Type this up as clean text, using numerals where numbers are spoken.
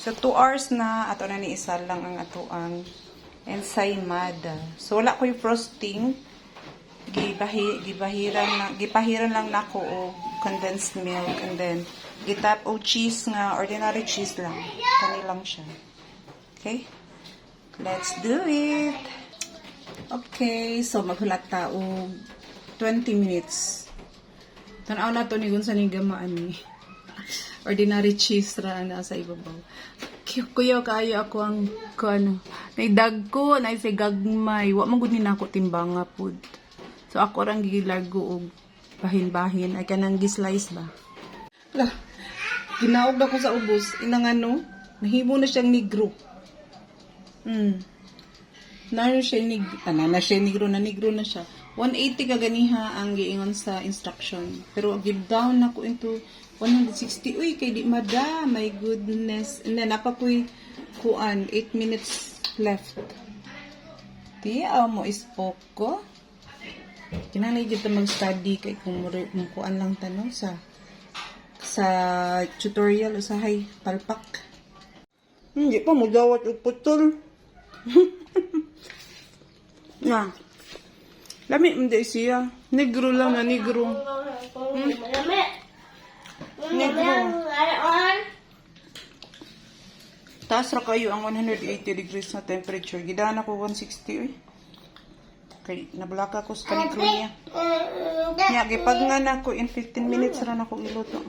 So 2 hours na ato na ni isa lang ang atoang ensaymada. So wala ko'y frosting. Gipahiran lang nako og condensed milk and then gitap og cheese nga ordinary cheese lang. Kani lang siya. Okay? Let's do it. Okay, so maghulat ta og 20 minutes. Tanaw na to ni gun sa ni gamaan ni. Ordinary cheese ra na sa ibabaw. Kuya kayo ako ang kuno. Naidag ko, naisay gagmay. Wa man gud ni nako timbanga pud. So ako rang gilargo og bahin-bahin ay kanang gi-slice ba. Lah, ginaog ako sa ubos inang ano, nahimo na siyang negro. Na siya negro na siya. 180 ka ganiha ang giingon sa instruction. Pero give down ako into 160. Uy, kay di mada, my goodness. And then napakoy kuan 8 minutes left. Di mo ispok ko. Kinahanglan gyud ta mag-study kay kung kuan lang tanong sa tutorial usahay palpak. Hindi pa mo dawat og putol. Na. Lami hindi siya. Negro lang na negro. Negro. Taas ra kayo ang 180 degrees na temperature. Gidaan ako 160 kay nablaka ko sa kanigro niya. Nya gipag nga nako in 15 minutes ra nako iluto.